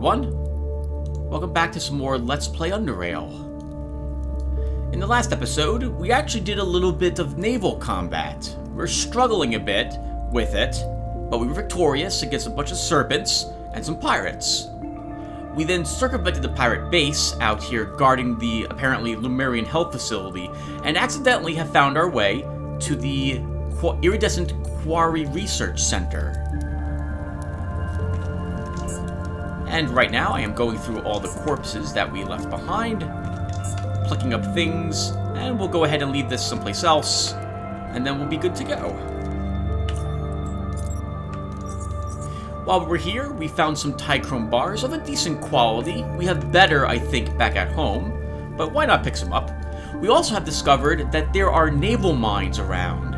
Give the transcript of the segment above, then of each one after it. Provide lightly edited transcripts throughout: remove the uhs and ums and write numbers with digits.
everyone. Welcome back to some more Let's Play Underrail. In the last episode, we actually did a little bit of naval combat. We're struggling a bit with it, but we were victorious against a bunch of serpents and some pirates. We then circumvented the pirate base out here guarding the apparently Lemurian health facility, and accidentally have found our way to the Iridescent Quarry Research Center. And right now I am going through all the corpses that we left behind, plucking up things, and we'll go ahead and leave this someplace else, and then we'll be good to go. While we're here, we found some Tichrome bars of a decent quality. We have better, I think, back at home, but why not pick some up? We also have discovered that there are naval mines around.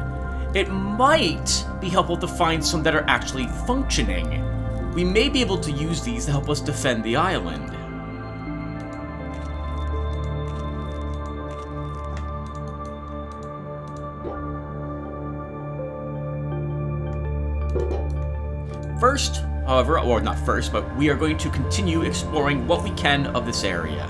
It might be helpful to find some that are actually functioning. We may be able to use these to help us defend the island. First, however, or not first, but we are going to continue exploring what we can of this area.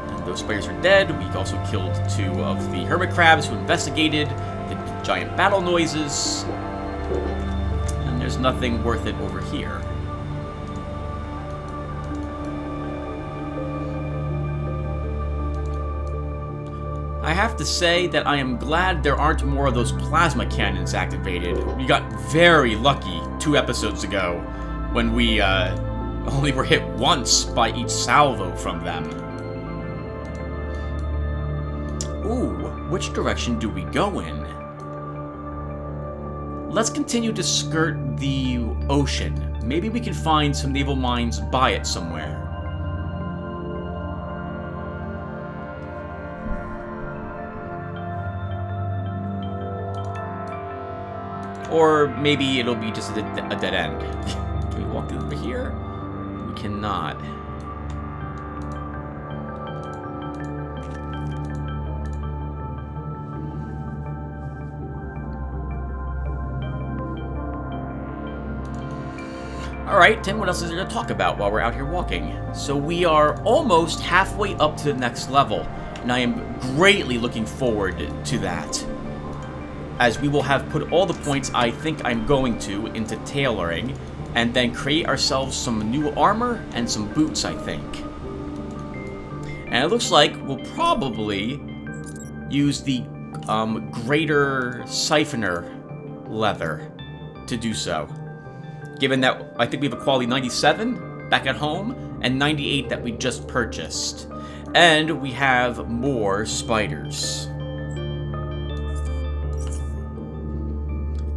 And those spiders are dead. We also killed 2 of the hermit crabs who investigated the giant battle noises. There's nothing worth it over here. I have to say that I am glad there aren't more of those plasma cannons activated. We got very lucky 2 episodes ago when we only were hit once by each salvo from them. Ooh, which direction do we go in? Let's continue to skirt the ocean. Maybe we can find some naval mines by it somewhere. Or maybe it'll be just a dead end. Can we walk through over here? We cannot. Alright, Tim, what else is there to talk about while we're out here walking? So we are almost halfway up to the next level, and I am greatly looking forward to that, as we will have put all the points I think I'm going to into tailoring, and then create ourselves some new armor and some boots, I think. And it looks like we'll probably use the greater siphoner leather to do so. Given that I think we have a quality 97 back at home, and 98 that we just purchased. And we have more spiders.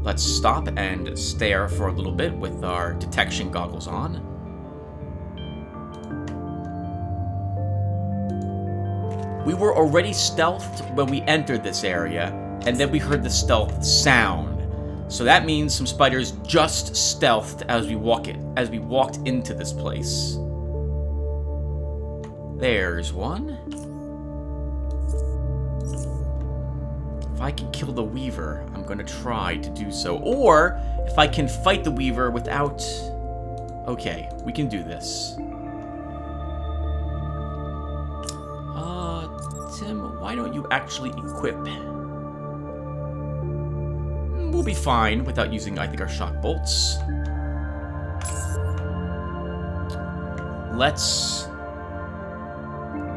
Let's stop and stare for a little bit with our detection goggles on. We were already stealthed when we entered this area, and then we heard the stealth sound. So that means some spiders just stealthed as we walked into this place. There's one. If I can kill the Weaver, I'm going to try to do so. Or, if I can fight the Weaver without... Okay, we can do this. Tim, why don't you actually equip... We'll be fine without using, I think, our shock bolts. Let's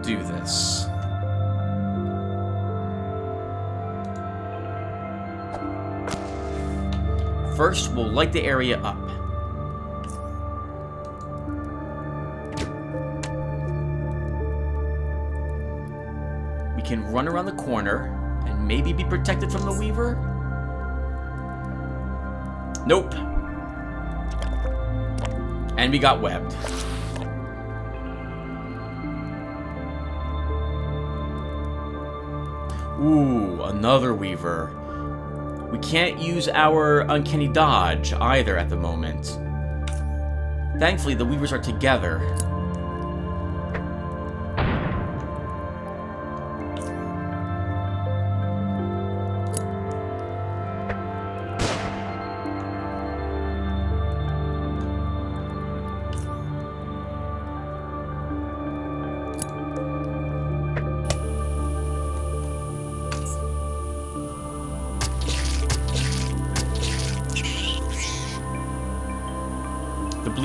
do this. First, we'll light the area up. We can run around the corner and maybe be protected from the Weaver. Nope. And we got webbed. Ooh, another Weaver. We can't use our uncanny dodge either at the moment. Thankfully, the Weavers are together.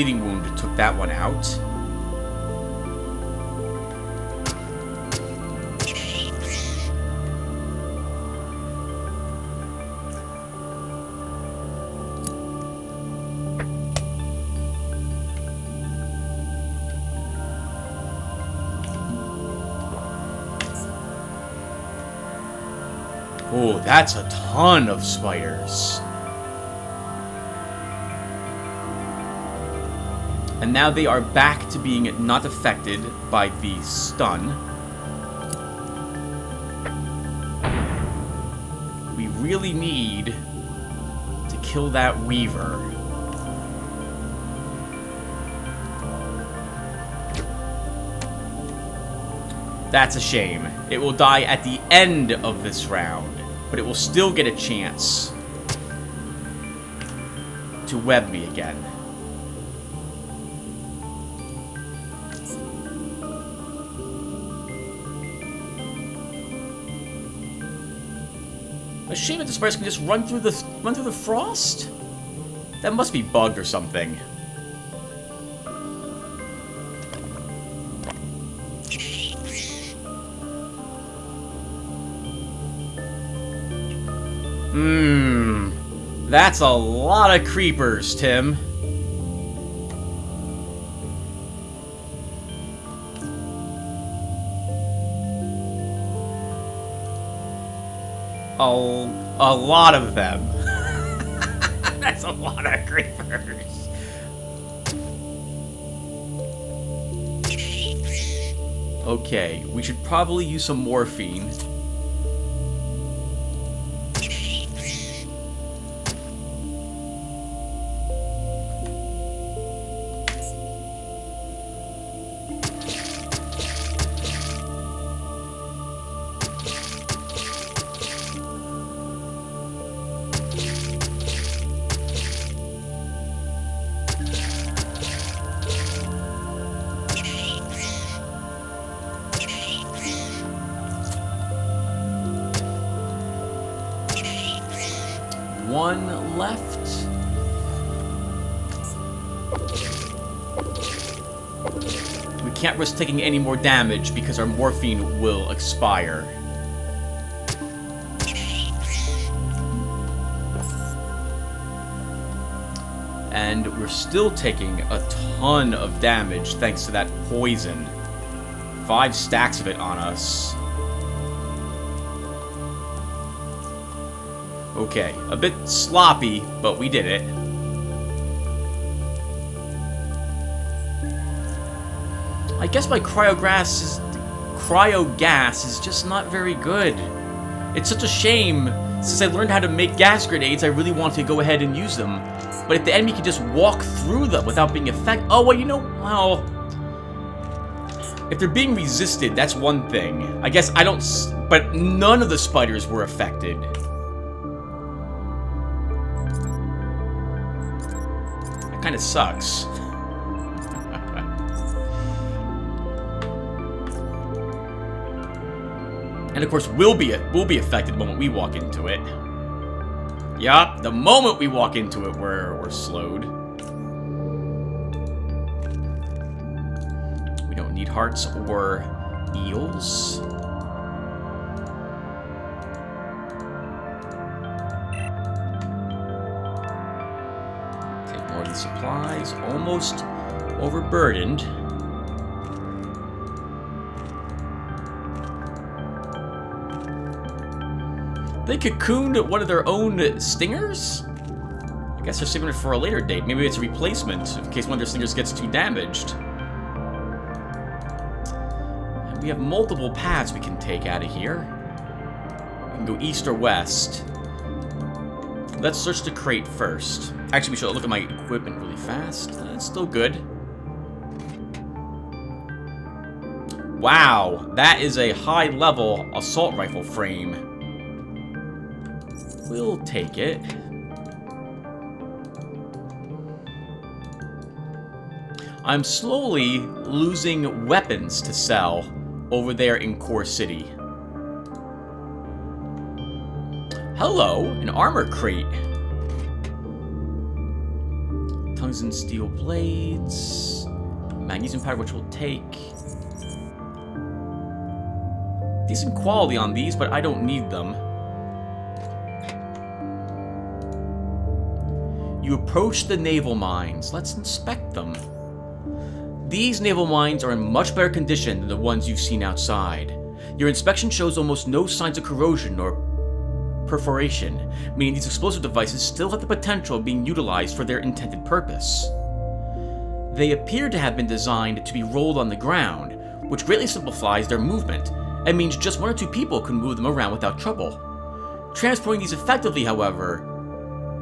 bleeding wound took that one out. Oh, that's a ton of spiders. And now they are back to being not affected by the stun. We really need to kill that weaver. That's a shame. It will die at the end of this round, but it will still get a chance to web me again. A shame that the spiders can just run through the frost? That must be bugged or something. That's a lot of creepers, Tim. A lot of them. That's a lot of creepers. Okay, we should probably use some morphine. One left. We can't risk taking any more damage because our morphine will expire. And we're still taking a ton of damage thanks to that poison. 5 stacks of it on us. Okay, a bit sloppy, but we did it. I guess my cryogas is just not very good. It's such a shame. Since I learned how to make gas grenades, I really want to go ahead and use them. But if the enemy can just walk through them without being affected... Oh, well, you know, well... If they're being resisted, that's one thing. I guess I don't... But none of the spiders were affected. Kind of sucks. And of course, we'll be affected the moment we walk into it. Yup, the moment we walk into it, we're slowed. We don't need hearts or eels. Supplies almost overburdened. They cocooned one of their own stingers? I guess they're saving it for a later date. Maybe it's a replacement in case one of their stingers gets too damaged. And we have multiple paths we can take out of here. We can go east or west. Let's search the crate first. Actually, we should look at my equipment really fast. It's still good. Wow, that is a high-level assault rifle frame. We'll take it. I'm slowly losing weapons to sell over there in Core City. Hello, an armor crate. tungsten steel blades. Magnesium powder, which we'll take. Decent quality on these, but I don't need them. You approach the naval mines. Let's inspect them. These naval mines are in much better condition than the ones you've seen outside. Your inspection shows almost no signs of corrosion or perforation, meaning these explosive devices still have the potential of being utilized for their intended purpose. They appear to have been designed to be rolled on the ground, which greatly simplifies their movement, and means just 1 or 2 people can move them around without trouble. Transporting these effectively, however,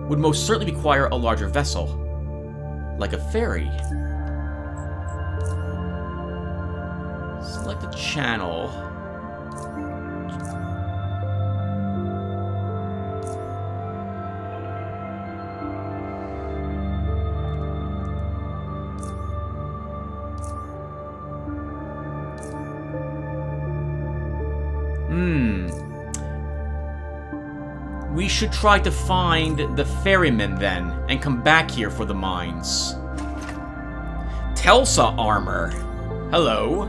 would most certainly require a larger vessel, like a ferry. Select a channel. We should try to find the ferryman then, and come back here for the mines. Telsa armor. Hello.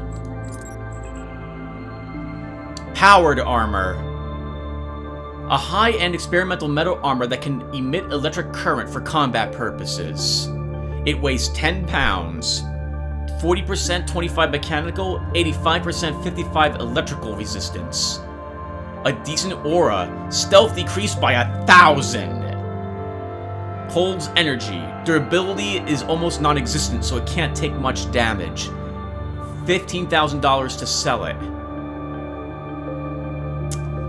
Powered armor. A high-end experimental metal armor that can emit electric current for combat purposes. It weighs 10 pounds. 40% 25 mechanical, 85% 55 electrical resistance. A decent aura, stealth decreased by 1,000. Holds energy. Durability is almost non-existent, so it can't take much damage. $15,000 to sell it.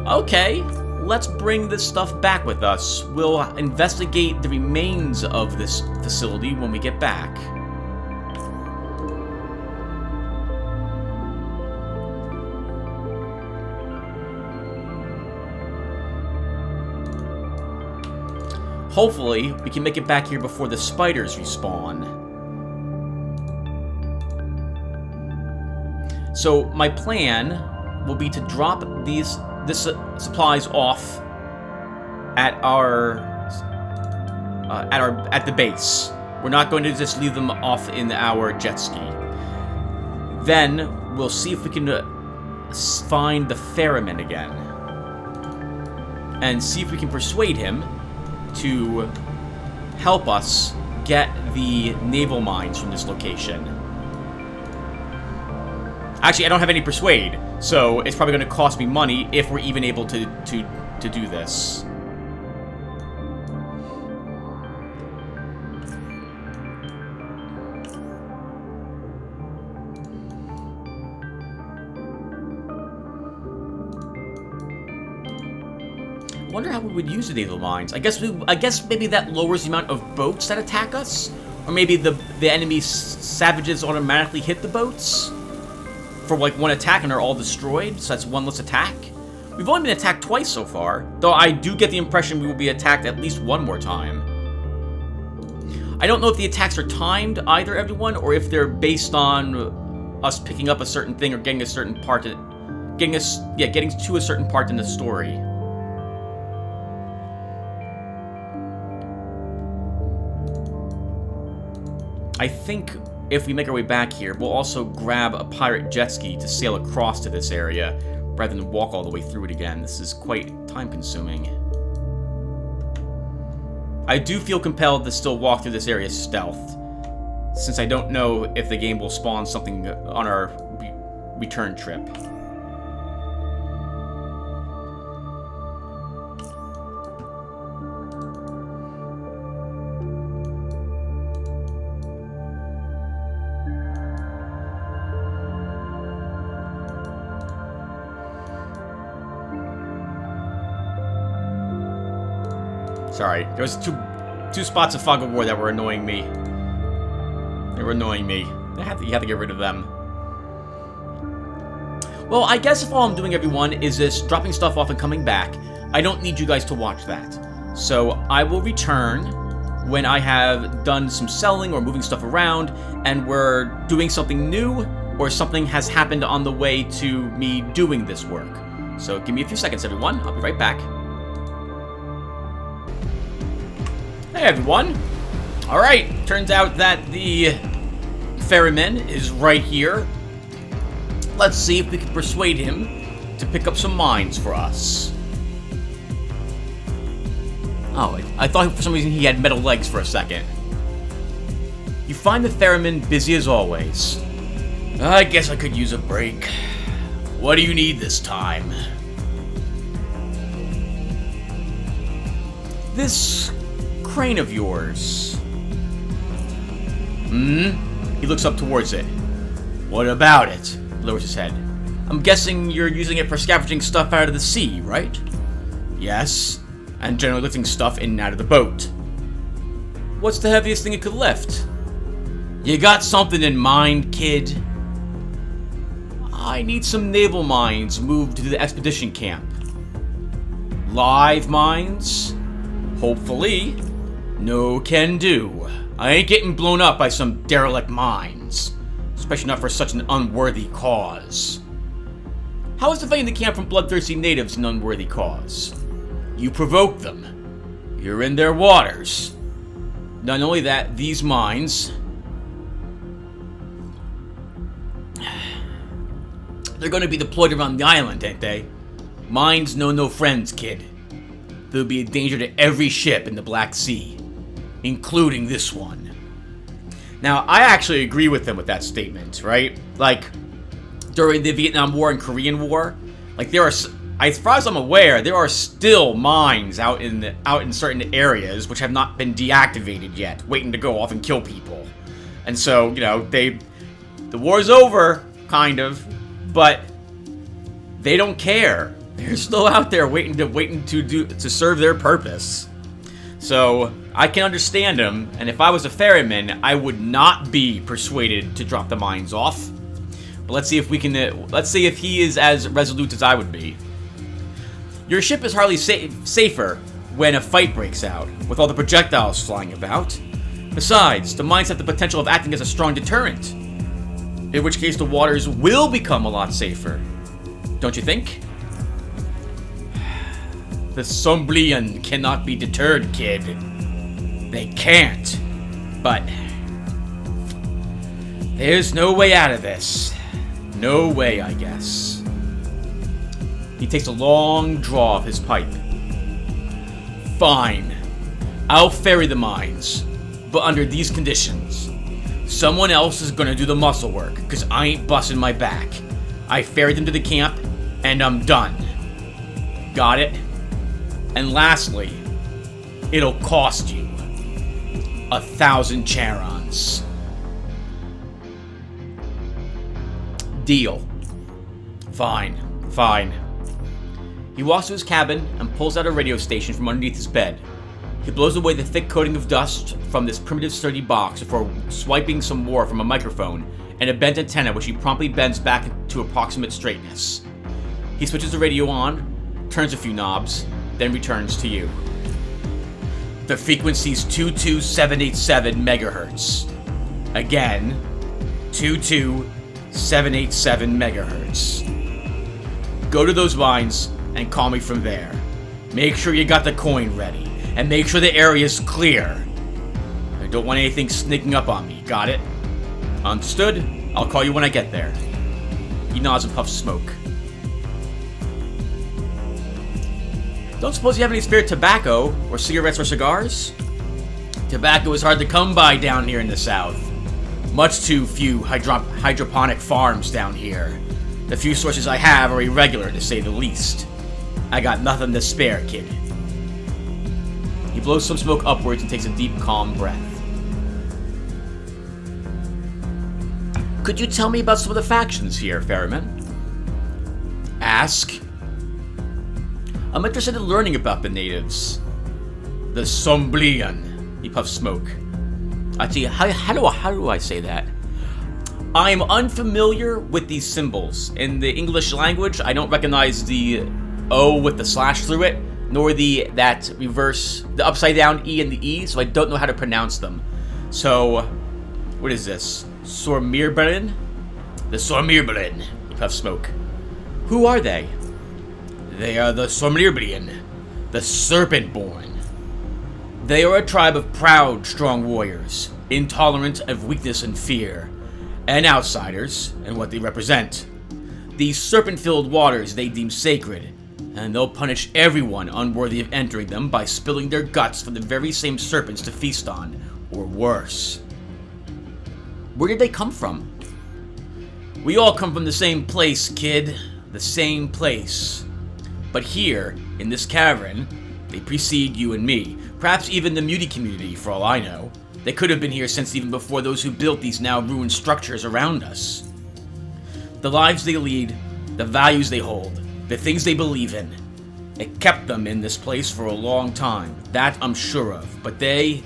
Okay, let's bring this stuff back with us. We'll investigate the remains of this facility when we get back. Hopefully, we can make it back here before the spiders respawn. So, my plan will be to drop this supplies off at at the base. We're not going to just leave them off in our jet ski. Then, we'll see if we can find the ferryman again. And see if we can persuade him to help us get the naval mines from this location. Actually, I don't have any persuade, so it's probably going to cost me money if we're even able to do this. I wonder how we would use the naval mines. I guess maybe that lowers the amount of boats that attack us, or maybe the enemy savages automatically hit the boats for like one attack and are all destroyed. So that's one less attack. We've only been attacked twice so far, though I do get the impression we will be attacked at least one more time. I don't know if the attacks are timed either, everyone, or if they're based on us picking up a certain thing or getting a certain part, getting to a certain part in the story. I think if we make our way back here, we'll also grab a pirate jet ski to sail across to this area, rather than walk all the way through it again. This is quite time-consuming. I do feel compelled to still walk through this area stealth, since I don't know if the game will spawn something on our return trip. Sorry, there was two spots of fog of war that were annoying me. They were annoying me. You have to get rid of them. Well, I guess if all I'm doing, everyone, is just dropping stuff off and coming back, I don't need you guys to watch that. So I will return when I have done some selling or moving stuff around, and we're doing something new, or something has happened on the way to me doing this work. So give me a few seconds, everyone. I'll be right back. Hey everyone! Alright, turns out that the ferryman is right here. Let's see if we can persuade him to pick up some mines for us. Oh, I thought for some reason he had metal legs for a second. You find the ferryman busy as always. I guess I could use a break. What do you need this time? This crane of yours. He looks up towards it. What about it? Lowers his head. I'm guessing you're using it for scavenging stuff out of the sea, right? Yes, and generally lifting stuff in and out of the boat. What's the heaviest thing it could lift? You got something in mind, kid? I need some naval mines moved to the expedition camp. Live mines? Hopefully. No can do. I ain't getting blown up by some derelict mines. Especially not for such an unworthy cause. How is defending the camp from bloodthirsty natives an unworthy cause? You provoked them. You're in their waters. Not only that, these mines... they're gonna be deployed around the island, ain't they? Mines know no friends, kid. They'll be a danger to every ship in the Black Sea, including this one. Now, I actually agree with them with that statement, right? Like, during the Vietnam War and Korean War, like there are, as far as I'm aware, there are still mines out in certain areas which have not been deactivated yet, waiting to go off and kill people. And so, you know, the war's over, kind of, but they don't care. They're still out there waiting to serve their purpose. So I can understand him, and if I was a ferryman, I would not be persuaded to drop the mines off. But let's see if we can. Let's see if he is as resolute as I would be. Your ship is hardly safer when a fight breaks out, with all the projectiles flying about. Besides, the mines have the potential of acting as a strong deterrent. In which case, the waters will become a lot safer. Don't you think? The Somblian cannot be deterred, kid. They can't. But there's no way out of this. No way, I guess. He takes a long draw of his pipe. Fine. I'll ferry the mines. But under these conditions. Someone else is gonna do the muscle work, because I ain't busting my back. I ferried them to the camp, and I'm done. Got it? And lastly, it'll cost you 1,000 charons. Deal. Fine. He walks to his cabin and pulls out a radio station from underneath his bed. He blows away the thick coating of dust from this primitive sturdy box before swiping some more from a microphone and a bent antenna which he promptly bends back to approximate straightness. He switches the radio on, turns a few knobs, then returns to you. The frequency's 22787 megahertz. Again, 22787 megahertz. Go to those mines and call me from there. Make sure you got the coin ready, and make sure the area's clear. I don't want anything sneaking up on me, got it? Understood? I'll call you when I get there. He nods and puffs smoke. Don't suppose you have any spare tobacco, or cigarettes or cigars? Tobacco is hard to come by down here in the south. Much too few hydroponic farms down here. The few sources I have are irregular, to say the least. I got nothing to spare, kid. He blows some smoke upwards and takes a deep, calm breath. Could you tell me about some of the factions here, ferryman? Ask. I'm interested in learning about the natives. The Somblian. He puffs smoke. Actually, how do I say that? I'm unfamiliar with these symbols. In the English language, I don't recognize the O with the slash through it, nor the upside down E and the E, so I don't know how to pronounce them. So, what is this? Sormirbelin? The Sormirbelin. He puffs smoke. Who are they? They are the Somnirbelin, the Serpent-born. They are a tribe of proud, strong warriors, intolerant of weakness and fear, and outsiders and what they represent. These serpent-filled waters they deem sacred, and they'll punish everyone unworthy of entering them by spilling their guts for the very same serpents to feast on, or worse. Where did they come from? We all come from the same place, kid. The same place. But here, in this cavern, they precede you and me. Perhaps even the muti community, for all I know. They could have been here since even before those who built these now ruined structures around us. The lives they lead, the values they hold, the things they believe in. It kept them in this place for a long time. That I'm sure of. But they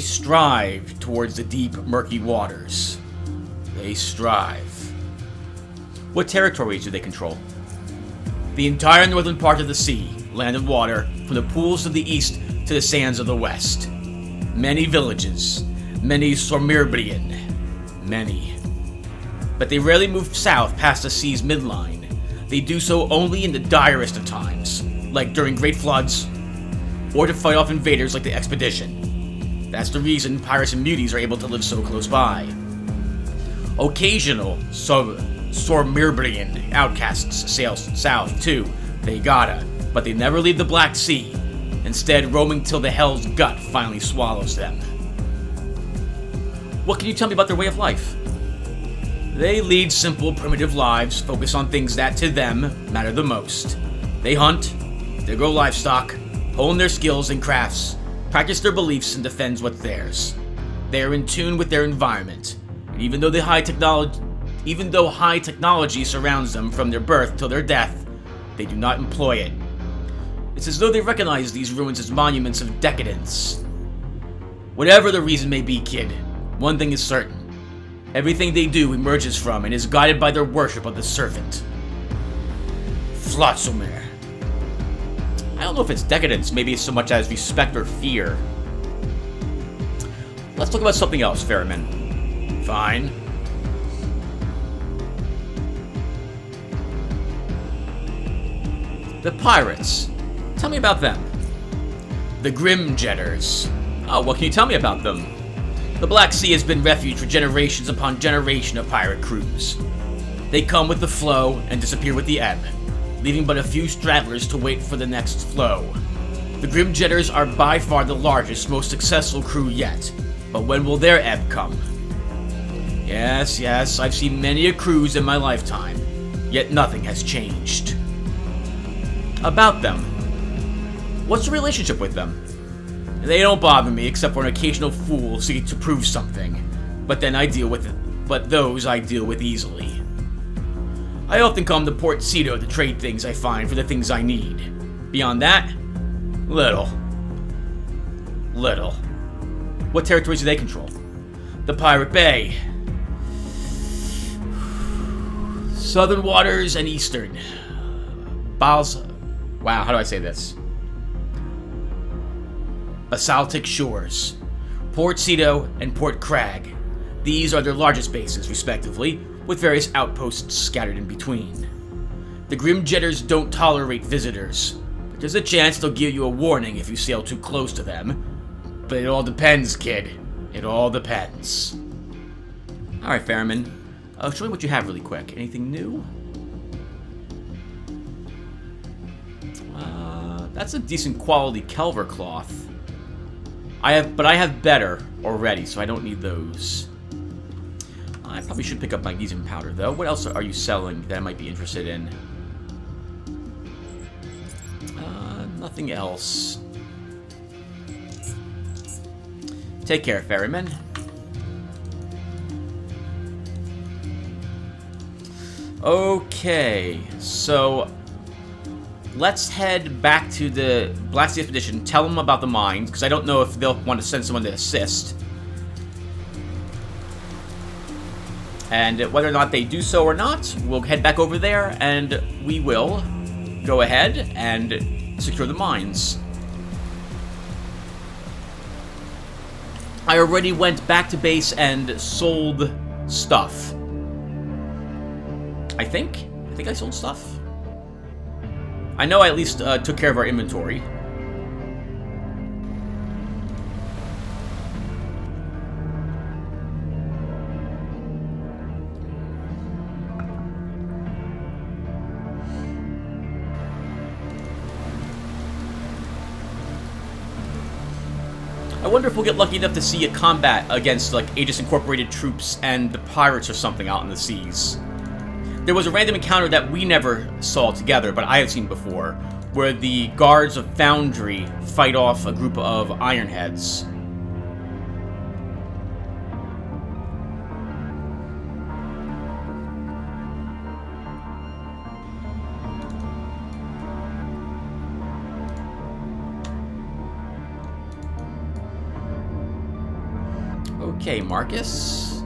strive towards the deep, murky waters. They strive. What territories do they control? The entire northern part of the sea, land and water, from the pools of the east to the sands of the west. Many villages, many Sormirbrian, many. But they rarely move south past the sea's midline. They do so only in the direst of times, like during great floods, or to fight off invaders like the expedition. That's the reason pirates and muties are able to live so close by. Occasional Sormirbrian outcasts sail south too, they gotta, but they never leave the Black Sea, instead roaming till the Hell's Gut finally swallows them. What can you tell me about their way of life? They lead simple, primitive lives, focus on things that, to them, matter the most. They hunt, they grow livestock, hone their skills and crafts, practice their beliefs, and defend what's theirs. They are in tune with their environment, and even though high technology surrounds them from their birth till their death, they do not employ it. It's as though they recognize these ruins as monuments of decadence. Whatever the reason may be, kid, one thing is certain. Everything they do emerges from and is guided by their worship of the serpent. Flotsomer. I don't know if it's decadence, maybe it's so much as respect or fear. Let's talk about something else, Ferryman. Fine. The pirates. Tell me about them. The Grimjetters. Oh, what can you tell me about them? The Black Sea has been refuge for generations upon generation of pirate crews. They come with the flow and disappear with the ebb, leaving but a few stragglers to wait for the next flow. The Grimjetters are by far the largest, most successful crew yet, but when will their ebb come? Yes, I've seen many a cruise in my lifetime, yet nothing has changed. About them. What's the relationship with them? They don't bother me except for an occasional fool seeking to prove something, but those I deal with easily. I often come to Port Cedo to trade things I find for the things I need. Beyond that, little. What territories do they control? The Pirate Bay, southern waters, and eastern. Wow, how do I say this? Basaltic shores, Port Cedo and Port Crag. These are their largest bases, respectively, with various outposts scattered in between. The Grimjetters don't tolerate visitors, but there's a chance they'll give you a warning if you sail too close to them. But it all depends, kid. It all depends. Alright, Ferryman. Show me what you have really quick. Anything new? That's a decent quality Kelver cloth. I have better already, so I don't need those. I probably should pick up magnesium powder, though. What else are you selling that I might be interested in? Nothing else. Take care, Ferryman. Okay, so let's head back to the Black Sea Expedition, tell them about the mines, because I don't know if they'll want to send someone to assist. And whether or not they do so or not, we'll head back over there, and we will go ahead and secure the mines. I already went back to base and sold stuff. I think I sold stuff. I know I at least took care of our inventory. wonder if we'll get lucky enough to see a combat against, like, Aegis Incorporated troops and the pirates or something out in the seas. There was a random encounter that we never saw together, but I have seen before, where the guards of Foundry fight off a group of Ironheads. Okay, Marcus.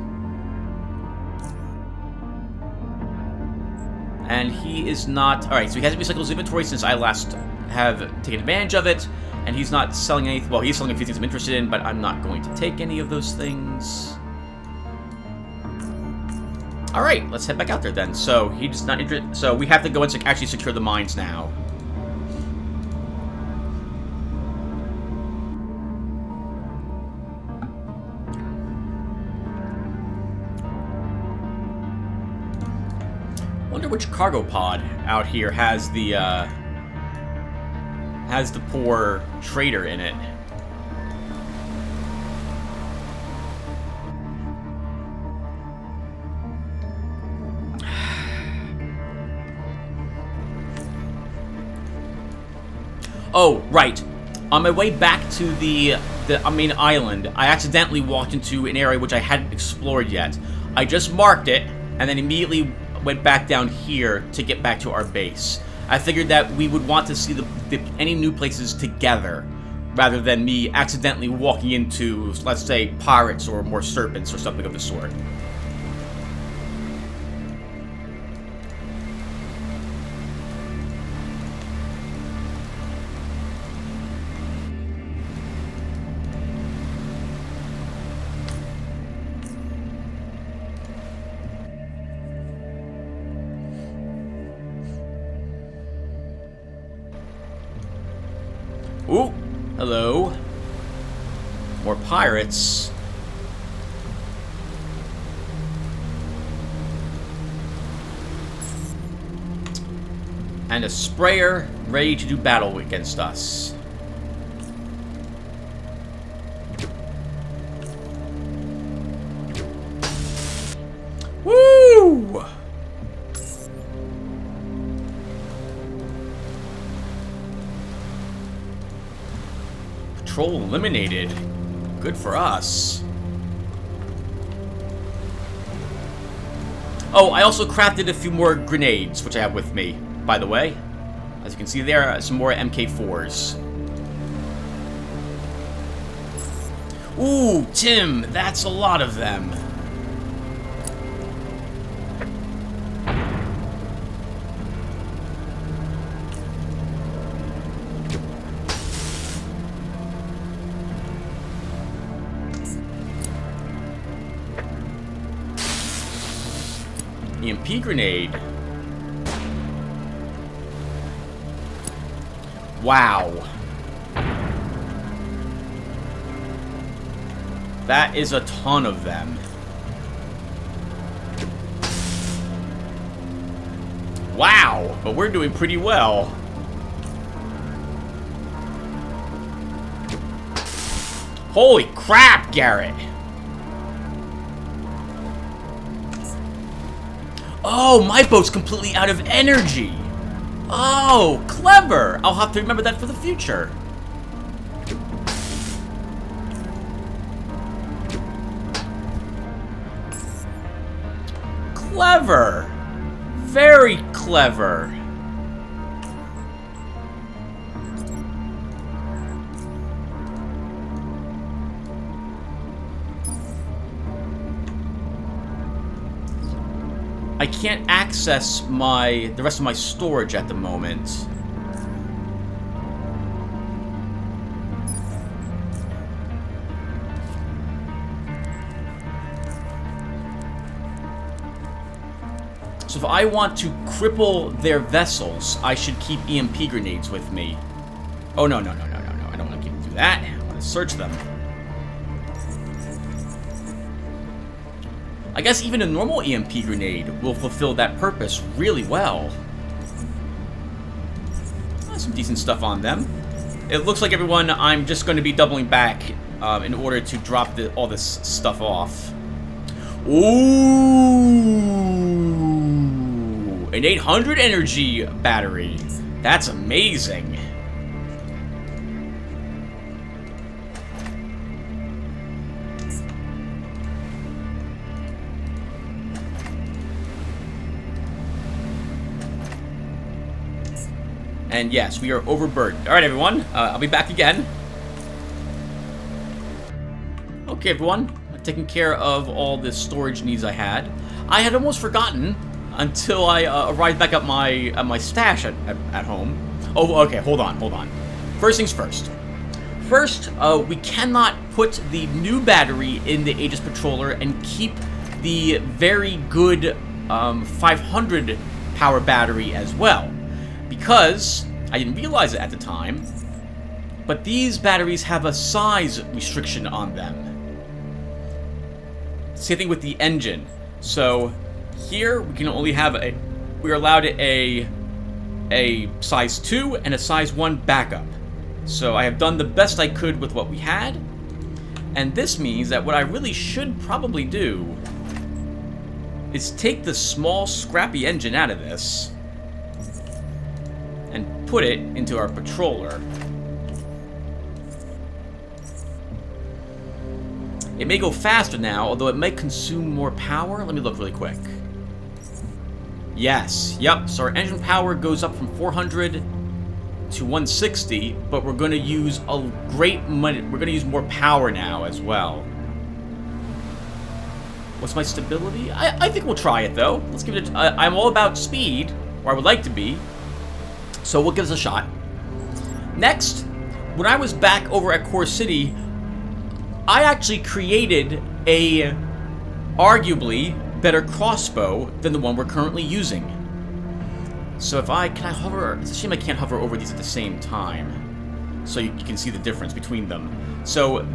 And he is not... Alright, so he hasn't recycled his inventory since I last have taken advantage of it. And he's not selling anything... Well, he's selling a few things I'm interested in, but I'm not going to take any of those things. Alright, let's head back out there then. So, he's not interested... So, we have to go and actually secure the mines now. Wonder which cargo pod out here has the poor trader in it. Oh, right. On my way back to the main island, I accidentally walked into an area which I hadn't explored yet. I just marked it, and then immediately went back down here to get back to our base. I figured that we would want to see any new places together, rather than me accidentally walking into, let's say, pirates or more serpents or something of the sort. Ooh, hello. More pirates. And a sprayer ready to do battle against us. Woo! Patrol eliminated. Good for us. Oh, I also crafted a few more grenades, which I have with me, by the way. As you can see there, some more MK4s. Ooh, Tim, that's a lot of them. EMP grenade. Wow. That is a ton of them. Wow, but we're doing pretty well. Holy crap, Garrett. Oh, my boat's completely out of energy. Oh, clever. I'll have to remember that for the future. Clever. Very clever. I can't access the rest of my storage at the moment. So if I want to cripple their vessels, I should keep EMP grenades with me. Oh, no. I don't want to do that. I want to search them. I guess even a normal EMP grenade will fulfill that purpose really well. Some decent stuff on them. It looks like, everyone, I'm just going to be doubling back in order to drop all this stuff off. Ooh, an 800 energy battery. That's amazing. And yes, we are overburdened. All right, everyone. I'll be back again. Okay, everyone. I've taken care of all the storage needs I had. I had almost forgotten until I arrived back at my stash at home. Oh, okay. Hold on. First things first. First, we cannot put the new battery in the Aegis Patroller and keep the very good 500 power battery as well. Because, I didn't realize it at the time, but these batteries have a size restriction on them. Same thing with the engine. So, here, we can only have we're allowed a size 2 and a size 1 backup. So, I have done the best I could with what we had. And this means that what I really should probably do is take the small, scrappy engine out of this and put it into our patroller. It may go faster now, although it might consume more power. Let me look really quick. Yes, yep, so our engine power goes up from 400 to 160, but we're going to use we're going to use more power now as well. What's my stability? I think we'll try it, though. Let's give it I'm all about speed, or I would like to be. So we'll give this a shot. Next, when I was back over at Core City, I actually created a arguably better crossbow than the one we're currently using. So can I hover? It's a shame I can't hover over these at the same time, so you can see the difference between them. So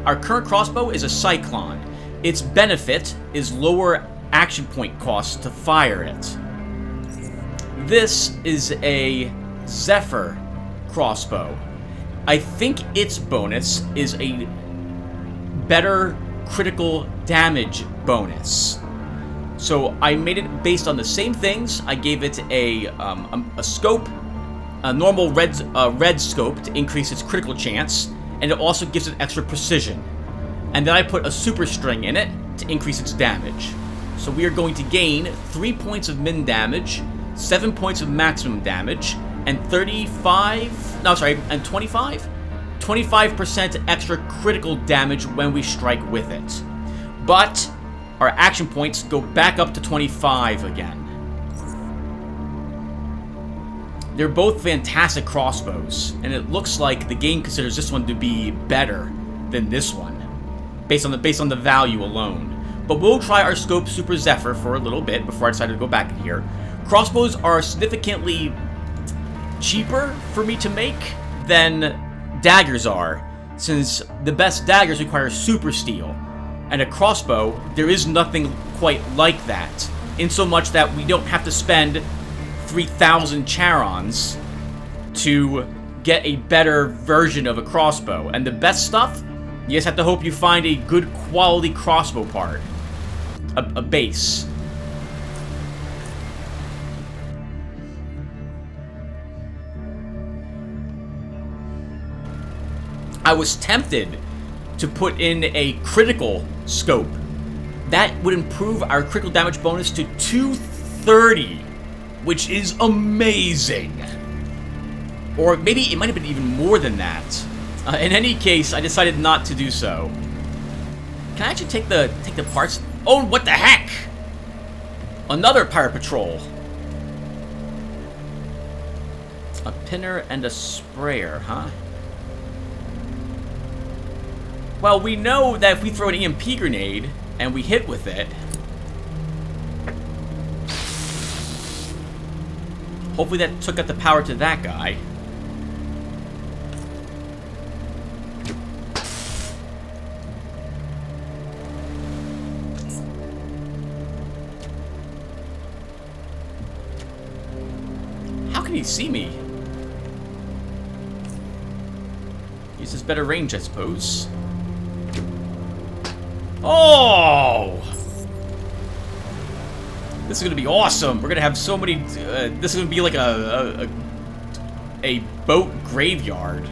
our current crossbow is a Cyclone. Its benefit is lower action point costs to fire it. This is a Zephyr crossbow. I think its bonus is a better critical damage bonus. So I made it based on the same things. I gave it a scope, a normal red scope to increase its critical chance, and it also gives it extra precision. And then I put a super string in it to increase its damage. So we are going to gain 3 points of min damage, 7 points of maximum damage, and 25% extra critical damage when we strike with it. But our action points go back up to 25 again. They're both fantastic crossbows, and it looks like the game considers this one to be better than this one, based on the value alone. But we'll try our scope Super Zephyr for a little bit before I decide to go back in here. Crossbows are significantly cheaper for me to make than daggers are, since the best daggers require super steel, and a crossbow, there is nothing quite like that, in so much that we don't have to spend 3,000 charons to get a better version of a crossbow. And the best stuff, you just have to hope you find a good quality crossbow part, a base. I was tempted to put in a critical scope. That would improve our critical damage bonus to 230, which is amazing. Or maybe it might have been even more than that. In any case, I decided not to do so. Can I actually take the parts? Oh, what the heck! Another pirate patrol. A pinner and a sprayer, huh? Well, we know that if we throw an EMP grenade and we hit with it, hopefully that took out the power to that guy. How can he see me? He uses better range, I suppose. Oh! This is gonna be awesome. We're gonna have so many. This is gonna be like a boat graveyard.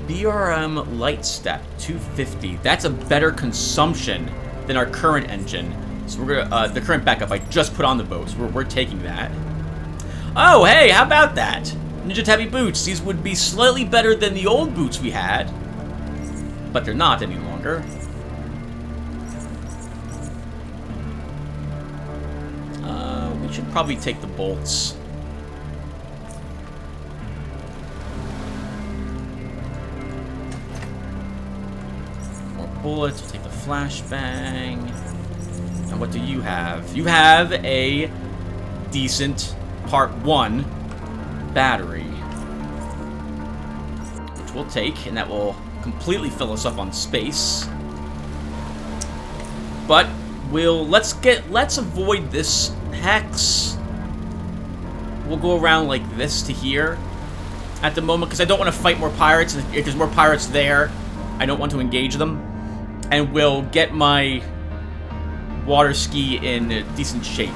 BRM light step 250. That's a better consumption than our current engine. So we're gonna the current backup I just put on the boat. So we're taking that. Oh hey, how about that? Ninja Tabi boots. These would be slightly better than the old boots we had, but they're not any longer. We should probably take the bolts. Bullets, we'll take the flashbang. And what do you have? You have a decent part 1 battery, which we'll take, and that will completely fill us up on space. But let's avoid this hex. We'll go around like this to here at the moment, because I don't want to fight more pirates. If there's more pirates there, I don't want to engage them. And we'll get my water ski in decent shape.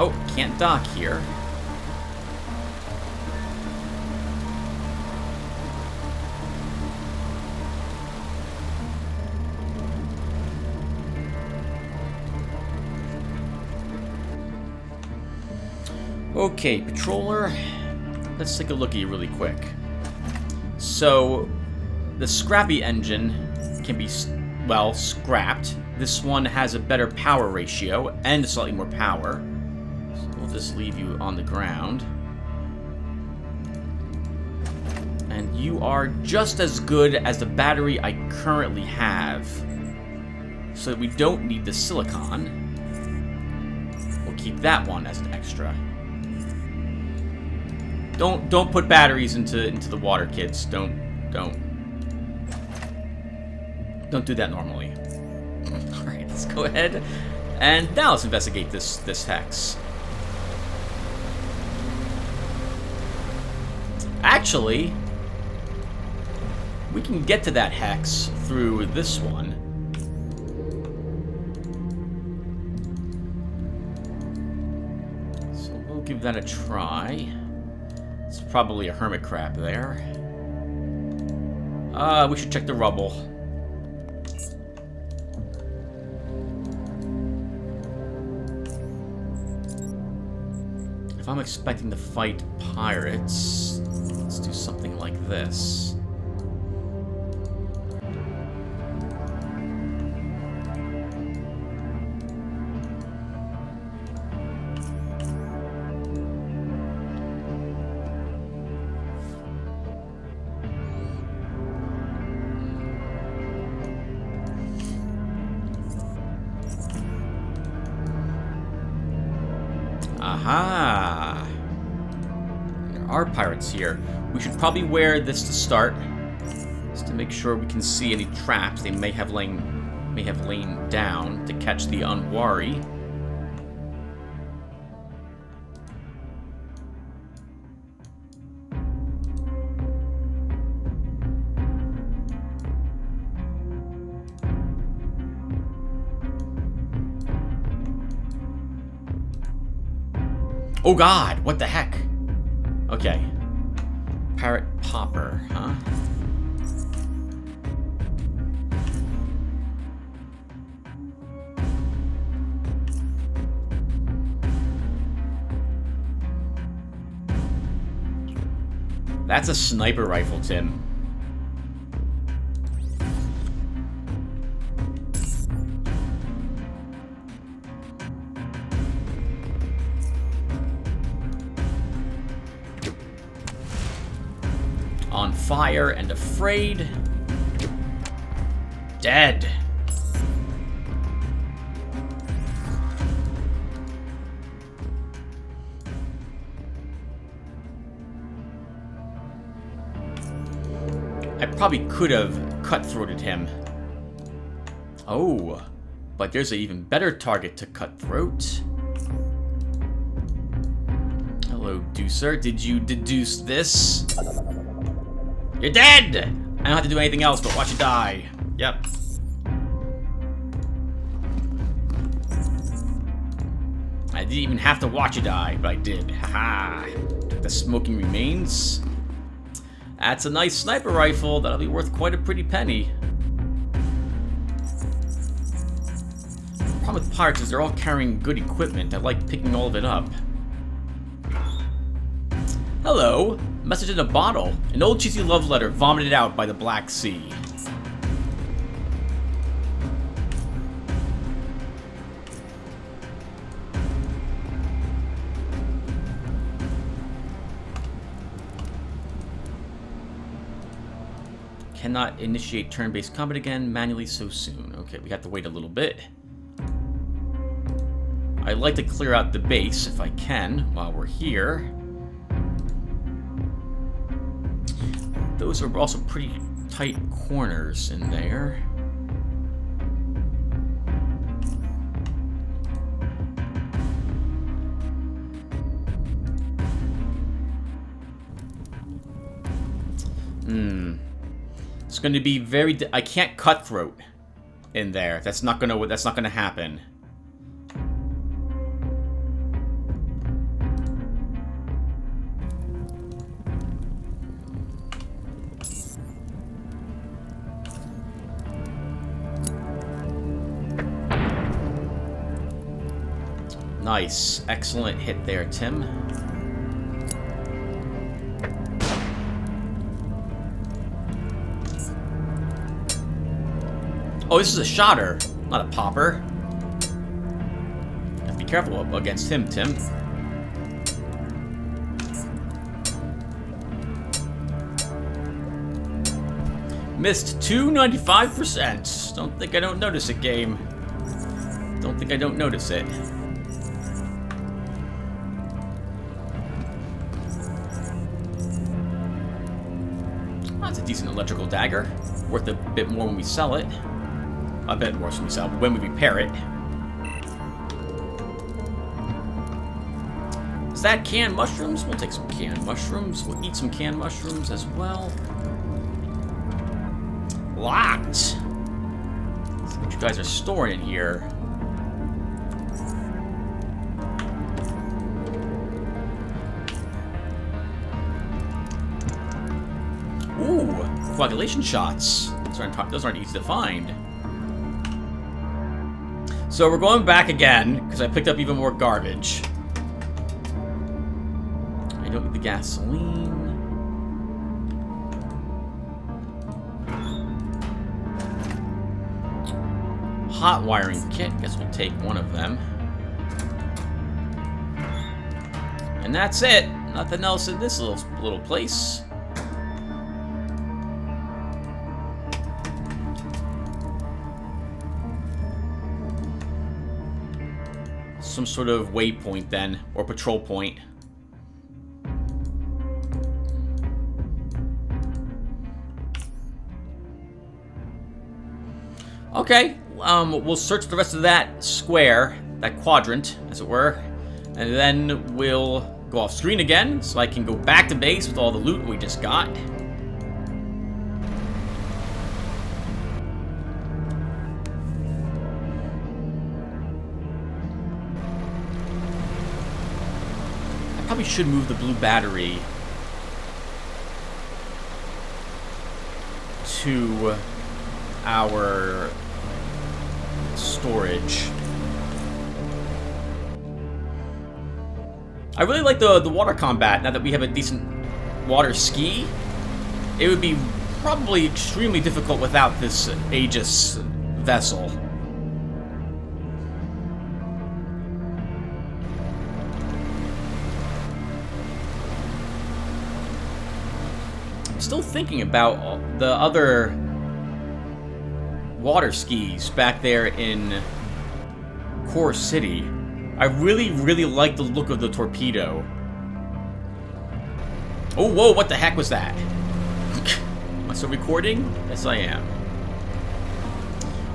Oh, can't dock here. Okay, patroller. Let's take a look at you really quick. So, the scrappy engine can be, well, scrapped. This one has a better power ratio and slightly more power. We'll just leave you on the ground. And you are just as good as the battery I currently have. So we don't need the silicon. We'll keep that one as an extra. Don't put batteries into the water, kids. Don't do that normally. Alright, let's go ahead. And now let's investigate this hex. Actually, we can get to that hex through this one. So we'll give that a try. It's probably a hermit crab there. We should check the rubble. If I'm expecting to fight pirates, let's do something like this. Aha! There are pirates here. We should probably wear this to start, just to make sure we can see any traps they may have lain down to catch the unwary. Oh god, what the heck? Okay. Pirate popper, huh? That's a sniper rifle, Tim. On fire and afraid. Dead. I probably could have cutthroated him. Oh, but there's an even better target to cutthroat. Hello, Deucer. Did you deduce this? You're dead! I don't have to do anything else but watch you die. Yep. I didn't even have to watch you die, but I did. Haha. Took the smoking remains. That's a nice sniper rifle. That'll be worth quite a pretty penny. The problem with pirates is they're all carrying good equipment. I like picking all of it up. Hello. Message in a bottle. An old cheesy love letter vomited out by the Black Sea. Cannot initiate turn-based combat again manually so soon. Okay, we have to wait a little bit. I'd like to clear out the base if I can while we're here. Those are also pretty tight corners in there. It's going to be very. I can't cutthroat in there. That's not gonna happen. Nice, excellent hit there, Tim. Oh, this is a shotter, not a popper. Have to be careful against him, Tim. Missed 295%. Don't think I don't notice it, game. Don't think I don't notice it. That's a decent electrical dagger. Worth a bit more when we sell it. A bit more when we sell it, when we repair it. Is that canned mushrooms? We'll take some canned mushrooms. We'll eat some canned mushrooms as well. Locked. See what you guys are storing in here. Ooh, coagulation shots. Those aren't easy to find. So we're going back again, because I picked up even more garbage. I don't need the gasoline. Hot wiring kit. Guess we'll take one of them. And that's it. Nothing else in this little place. Some sort of waypoint then, or patrol point. Okay, we'll search the rest of that square, that quadrant, as it were, and then we'll go off screen again, so I can go back to base with all the loot we just got. Probably should move the blue battery to our storage. I really like the water combat now that we have a decent water ski. It would be probably extremely difficult without this Aegis vessel. Still thinking about the other water skis back there in Core City. I really, really like the look of the torpedo. Oh, whoa, what the heck was that? still recording? Yes, I am.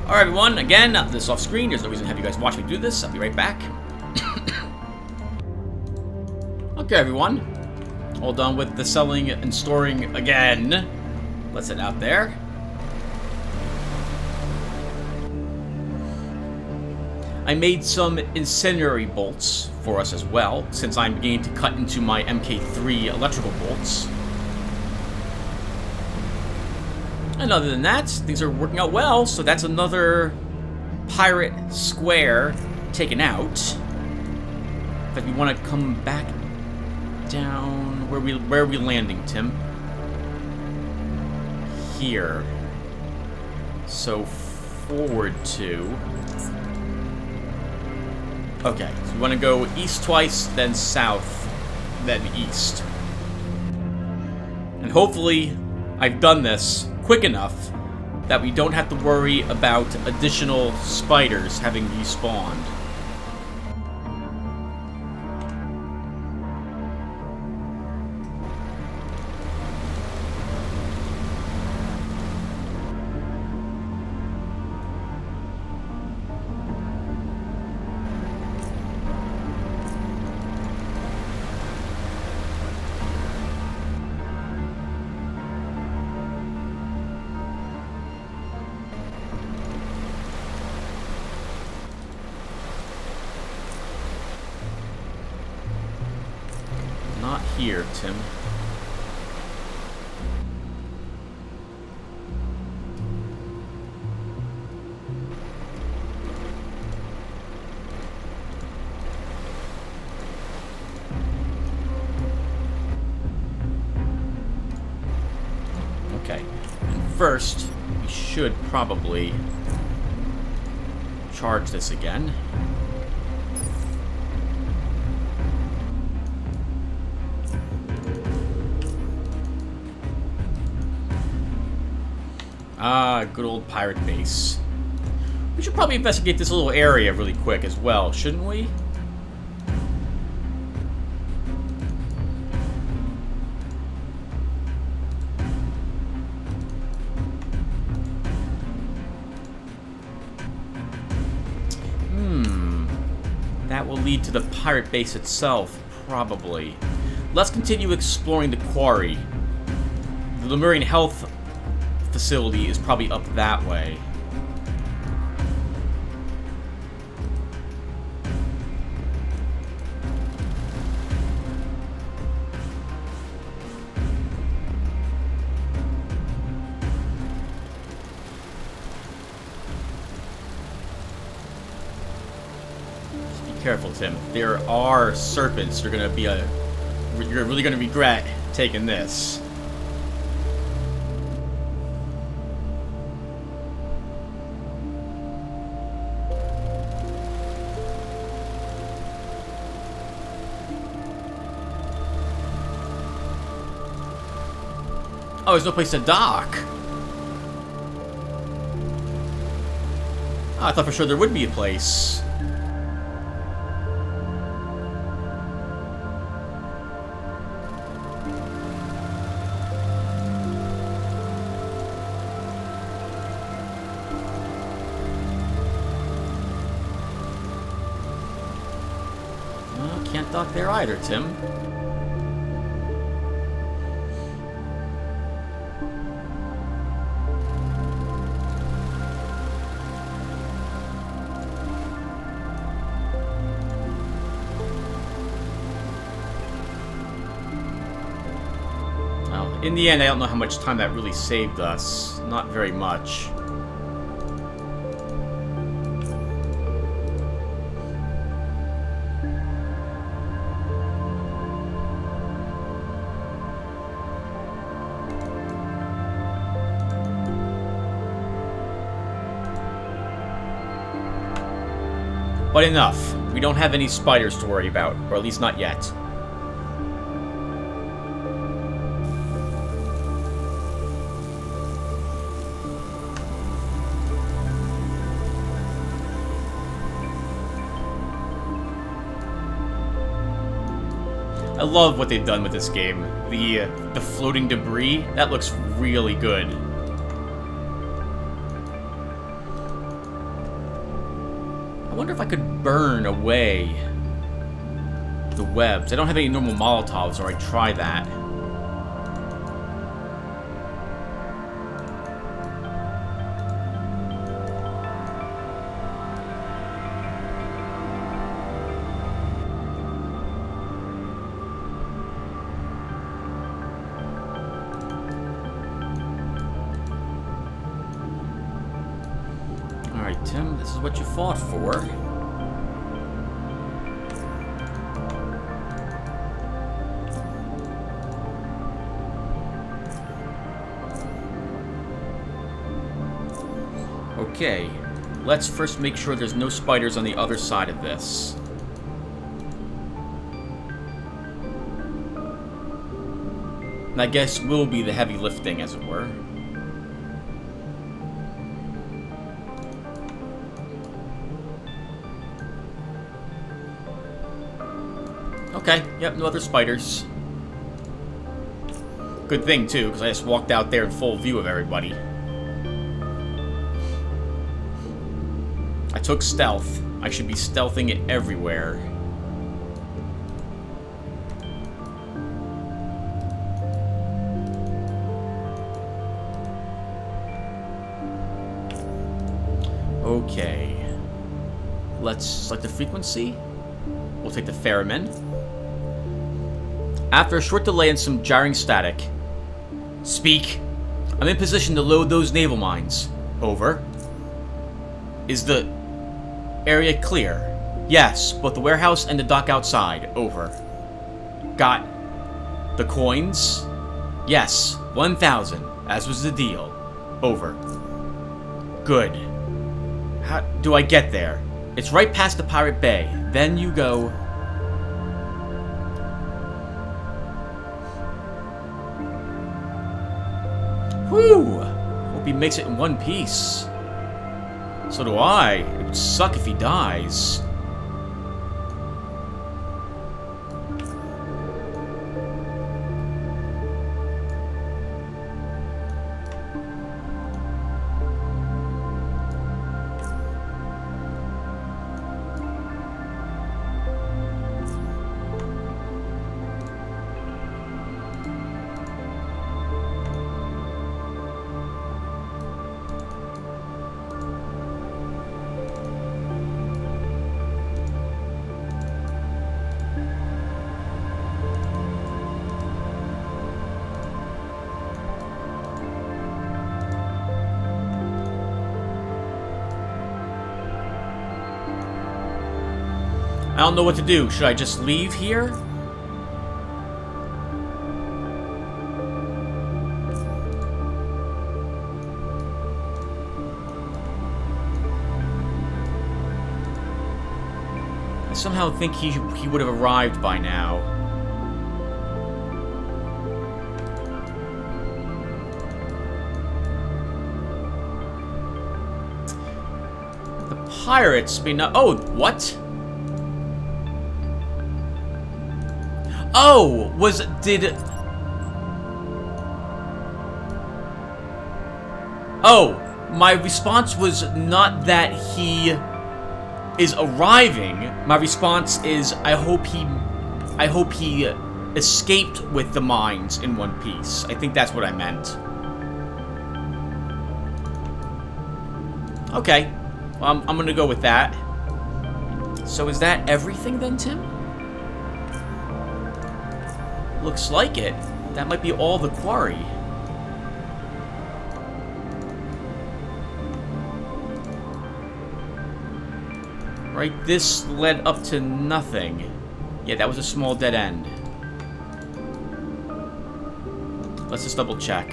Alright, everyone. Again, this off screen. There's no reason to have you guys watch me do this. I'll be right back. Okay, everyone. All done with the selling and storing again. Let's head out there. I made some incendiary bolts for us as well, since I'm beginning to cut into my MK3 electrical bolts. And other than that, things are working out well, so that's another pirate square taken out. But we want to come back down... Where are we landing, Tim? Here. So, forward to... Okay, so we want to go east twice, then south, then east. And hopefully, I've done this quick enough that we don't have to worry about additional spiders having respawned. Not here, Tim. Okay. And first, we should probably charge this again. Ah, good old pirate base. We should probably investigate this little area really quick as well, shouldn't we? That will lead to the pirate base itself, probably. Let's continue exploring the quarry. The Lemurian health facility is probably up that way. Just be careful, Tim. There are serpents. You're really gonna regret taking this. Oh, there's no place to dock. Oh, I thought for sure there would be a place. Well, can't dock there either, Tim. In the end, I don't know how much time that really saved us. Not very much. But enough. We don't have any spiders to worry about, or at least not yet. I love what they've done with this game. The floating debris, that looks really good. I wonder if I could burn away the webs. I don't have any normal Molotovs, or I'd try that. Alright, Tim, this is what you fought for. Okay, let's first make sure there's no spiders on the other side of this. And I guess will be the heavy lifting, as it were. Okay, yep, no other spiders. Good thing, too, because I just walked out there in full view of everybody. I took stealth. I should be stealthing it everywhere. Okay. Let's select the frequency. We'll take the ferryman. After a short delay and some jarring static. Speak. I'm in position to load those naval mines. Over. Is the area clear? Yes, both the warehouse and the dock outside. Over. Got the coins? Yes, 1,000, as was the deal. Over. Good. How do I get there? It's right past the Pirate Bay. Then you go... Whew! Hope he makes it in one piece. So do I. It would suck if he dies. I don't know what to do. Should I just leave here? I somehow think he would have arrived by now. The pirates may not... Oh, what? Oh, Oh, my response was not that he is arriving. My response is, I hope he escaped with the mines in one piece. I think that's what I meant. Okay, well, I'm gonna go with that. So is that everything then, Tim? Looks like it. That might be all the quarry. Right, this led up to nothing. Yeah, that was a small dead end. Let's just double check.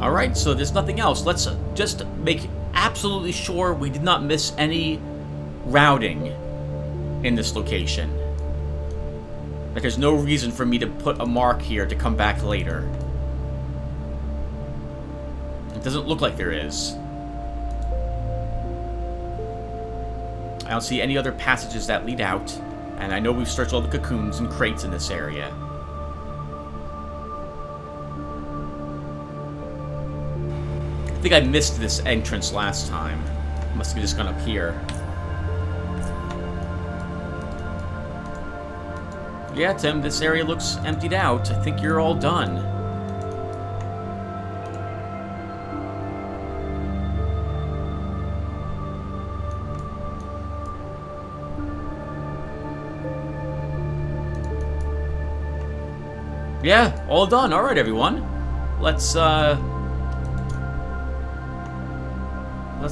Alright, so there's nothing else. Let's just make absolutely sure we did not miss any routing in this location. Like, there's no reason for me to put a mark here to come back later. It doesn't look like there is. I don't see any other passages that lead out, and I know we've searched all the cocoons and crates in this area. I think I missed this entrance last time. Must have just gone up here. Yeah, Tim, this area looks emptied out. I think you're all done. Yeah, all done. All right, everyone. Let's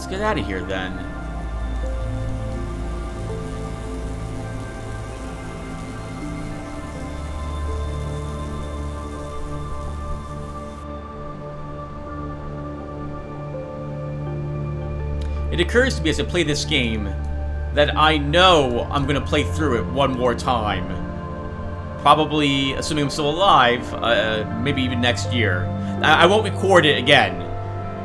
get out of here then. It occurs to me as I play this game that I know I'm going to play through it one more time. Probably, assuming I'm still alive, maybe even next year. I won't record it again,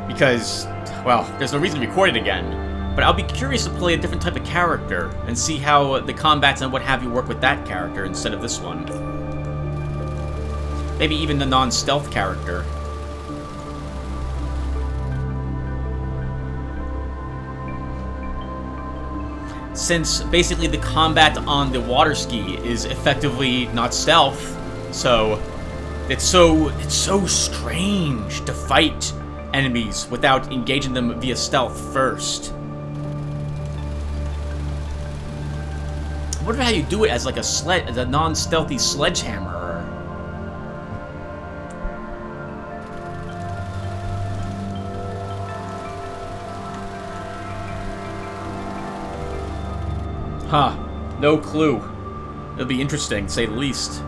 because, well, there's no reason to record it again. But I'll be curious to play a different type of character, and see how the combats and what have you work with that character instead of this one. Maybe even the non-stealth character. Since basically the combat on the water ski is effectively not stealth, so it's so strange to fight enemies without engaging them via stealth first. I wonder how you do it as like a non-stealthy sledgehammer. Huh. No clue. It'll be interesting, to say the least.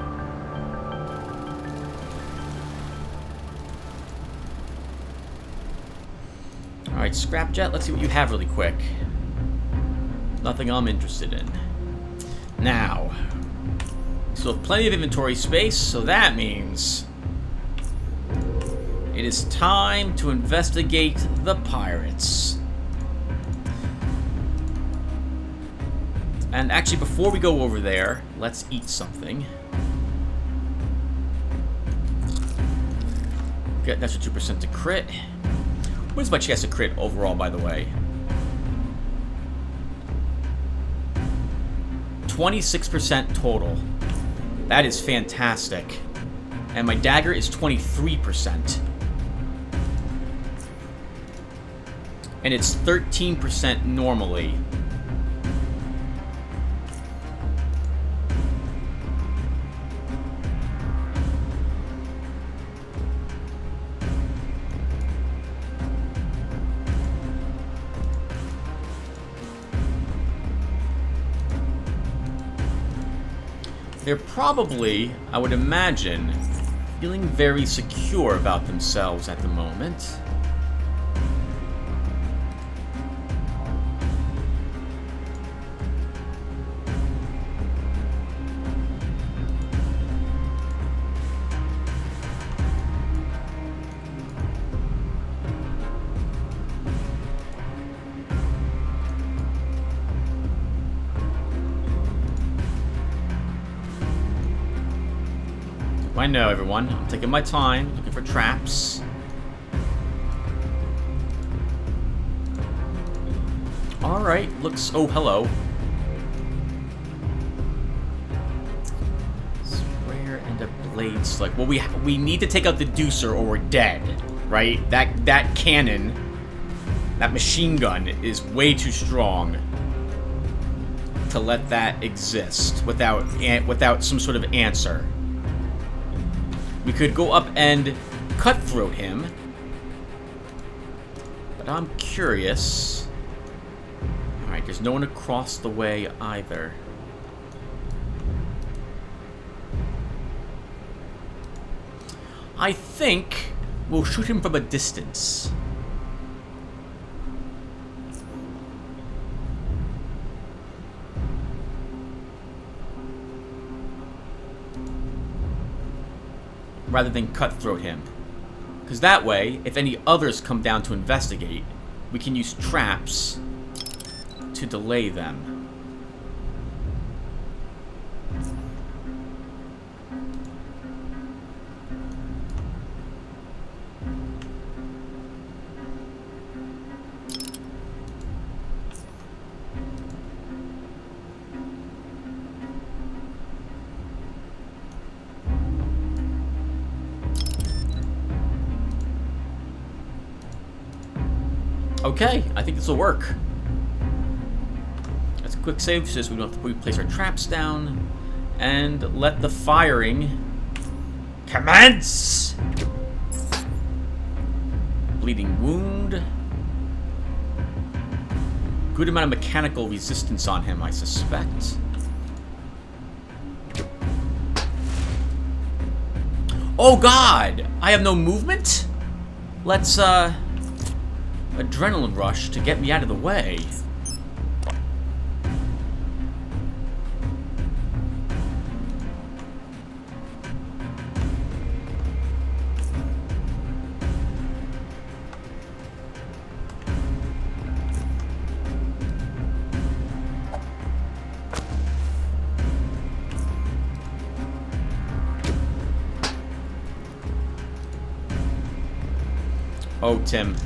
Alright, Scrapjet, let's see what you have really quick. Nothing I'm interested in. Now, so have plenty of inventory space, so that means it is time to investigate the pirates. And actually, before we go over there, let's eat something. Get an extra 2% to crit. What is my chance to crit overall, by the way? 26% total. That is fantastic. And my dagger is 23%. And it's 13% normally. They're probably, I would imagine, feeling very secure about themselves at the moment. I know, everyone. I'm taking my time, looking for traps. Alright, looks... Oh, hello. Sprayer and a blade slug. Well, we need to take out the Deucer or we're dead, right? That cannon, that machine gun is way too strong to let that exist without some sort of answer. We could go up and cutthroat him. But I'm curious. Alright, there's no one across the way either. I think We'll shoot him from a distance. Rather than cutthroat him. Because that way, if any others come down to investigate, we can use traps to delay them. Okay, I think this will work. That's a quick save so we don't have to place our traps down. And let the firing commence! Bleeding wound. Good amount of mechanical resistance on him, I suspect. Oh god! I have no movement? Let's, adrenaline rush to get me out of the way. Oh, Tim.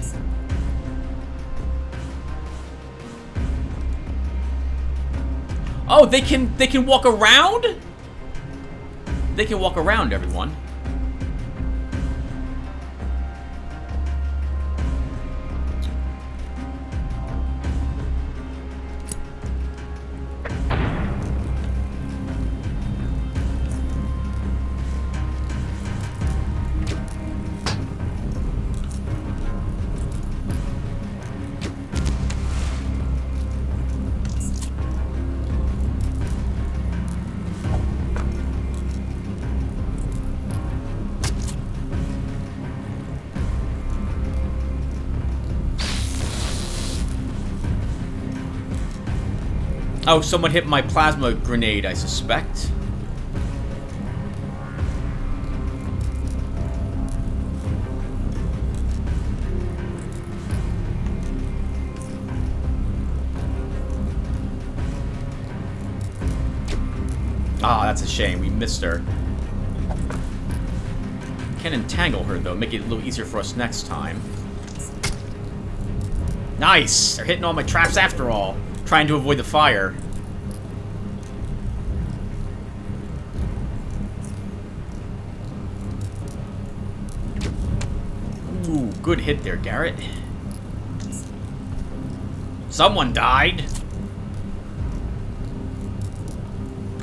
Oh, they can walk around? They can walk around, everyone. Oh, someone hit my plasma grenade, I suspect. Ah, that's a shame. We missed her. Can entangle her, though. Make it a little easier for us next time. Nice! They're hitting all my traps after all. Trying to avoid the fire. Ooh, good hit there, Garrett. Someone died.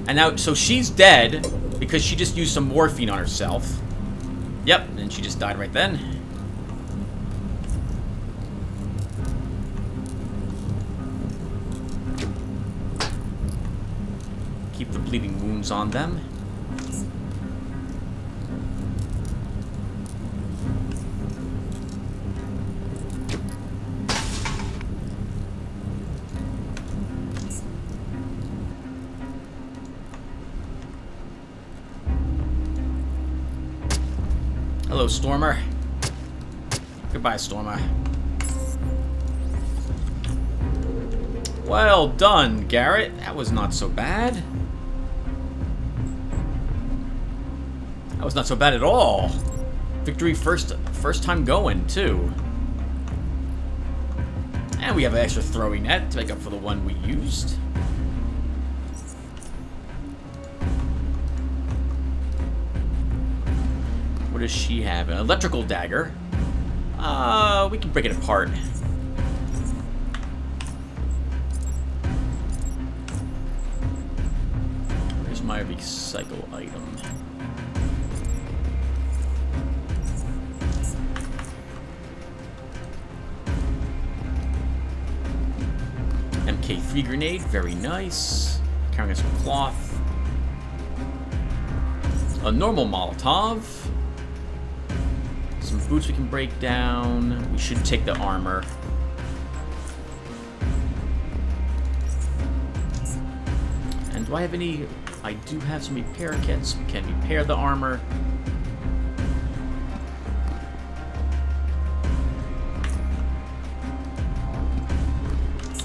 And now, so she's dead because she just used some morphine on herself. Yep, and she just died right then. Keep the bleeding wounds on them. Hello, Stormer. Goodbye, Stormer. Well done, Garrett. That was not so bad. That was not so bad at all. Victory first time going, too. And we have an extra throwing net to make up for the one we used. What does she have? An electrical dagger. We can break it apart. Where's my recycle item? MK3 grenade, very nice. Carrying some cloth. A normal Molotov. Some boots we can break down. We should take the armor. And do I have any... I do have some repair kits. We can repair the armor.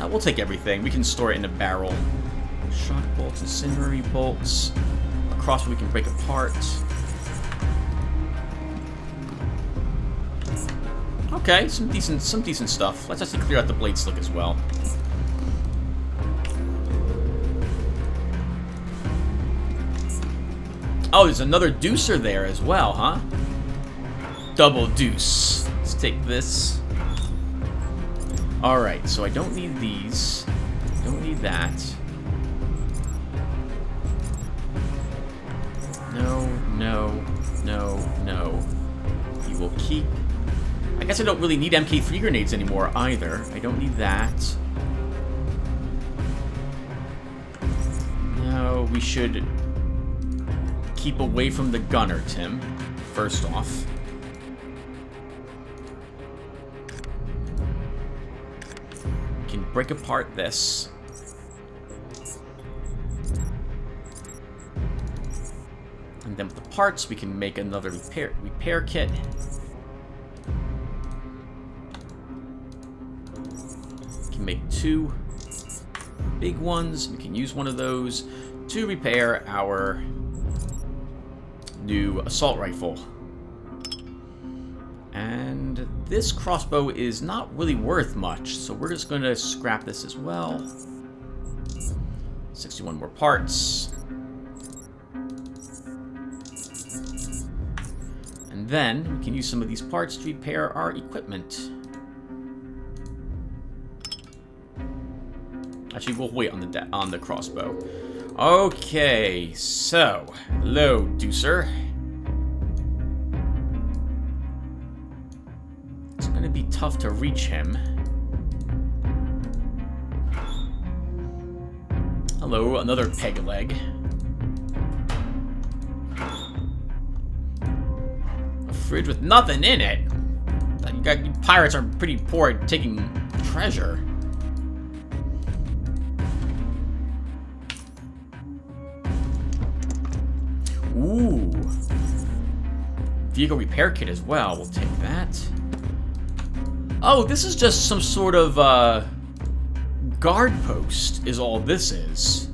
We'll take everything. We can store it in a barrel. Shock bolts, incendiary bolts. A crossbow we can break apart. Okay, some decent stuff. Let's actually clear out the blade slick as well. Oh, there's another deucer there as well, huh? Double deuce. Let's take this. Alright, so I don't need these. Don't need that. No, no, no, no. We will keep... I guess I don't really need MK3 grenades anymore either. I don't need that. No, we should keep away from the gunner, Tim. First off. Break apart this. And then with the parts, we can make another repair kit. We can make 2 big ones. We can use one of those to repair our new assault rifle. And this crossbow is not really worth much, so we're just going to scrap this as well. 61 more parts. And then we can use some of these parts to repair our equipment. Actually, we'll wait on the crossbow. Okay, so hello, Deucer. It's going to be tough to reach him. Hello, another peg leg. A fridge with nothing in it. You pirates are pretty poor at taking treasure. Ooh. Vehicle repair kit as well. We'll take that. Oh, this is just some sort of guard post is all this is.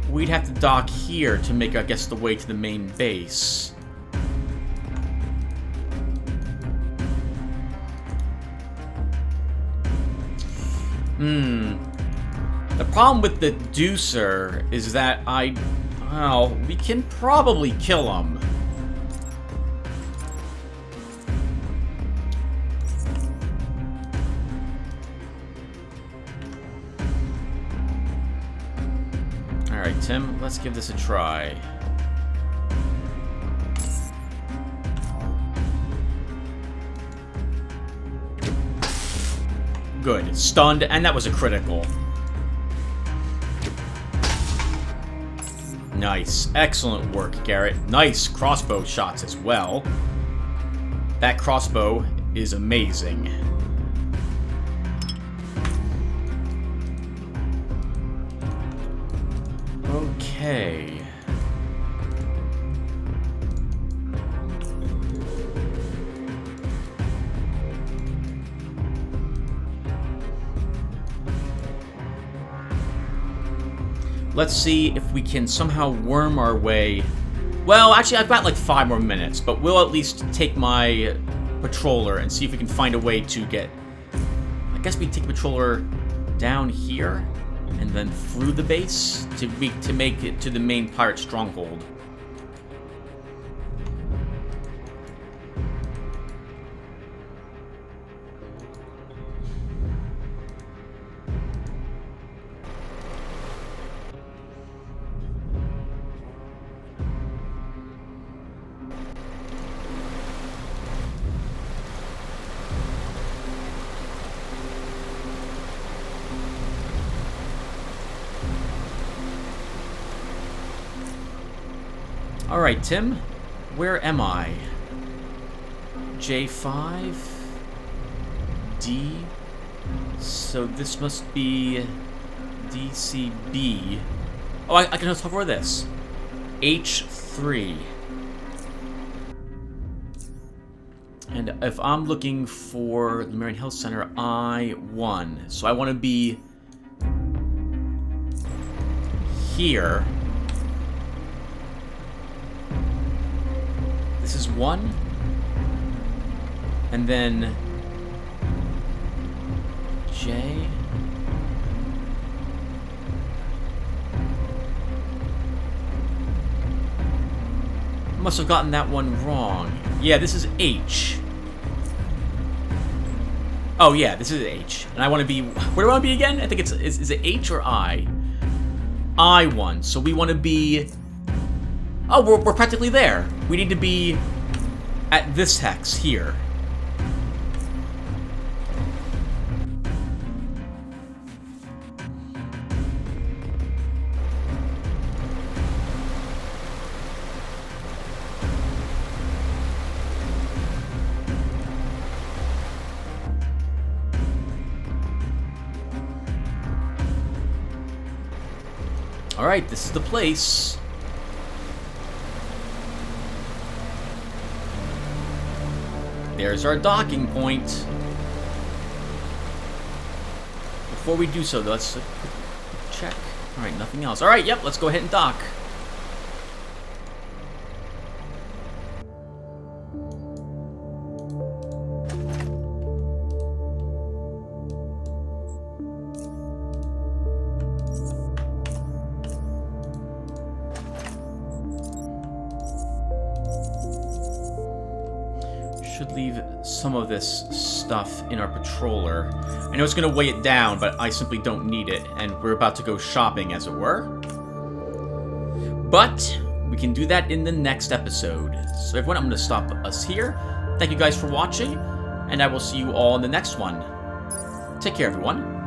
We'd have to dock here to make, I guess, the way to the main base. The problem with the Deucer is that well, we can probably kill him. Alright, Tim, let's give this a try. Good. Stunned, and that was a critical. Nice. Excellent work, Garrett. Nice crossbow shots as well. That crossbow is amazing. Okay. Let's see if we can somehow worm our way. Well, actually, I've got like 5 more minutes, but we'll at least take my patroller and see if we can find a way to get... I guess we take the patroller down here and then through the base to make it to the main pirate stronghold. Alright, Tim. Where am I? J5? D? So this must be DCB. Oh, I can just hover over this. H3. And if I'm looking for the Marion Health Center, I1. So I want to be here. This is 1. And then J. Must have gotten that one wrong. Yeah, this is H. Oh yeah, this is H. And I want to be... Where do I want to be again? I think it's... Is it H or I? I1. So we want to be... Oh, we're practically there. We need to be at this hex here. Alright, this is the place. There's our docking point. Before we do so, though, let's check. Alright, nothing else. Alright, yep, let's go ahead and dock. Should leave some of this stuff in our patroller. I know it's going to weigh it down, but I simply don't need it, and we're about to go shopping, as it were. But we can do that in the next episode. So everyone, I'm going to stop us here. Thank you guys for watching, and I will see you all in the next one. Take care, everyone.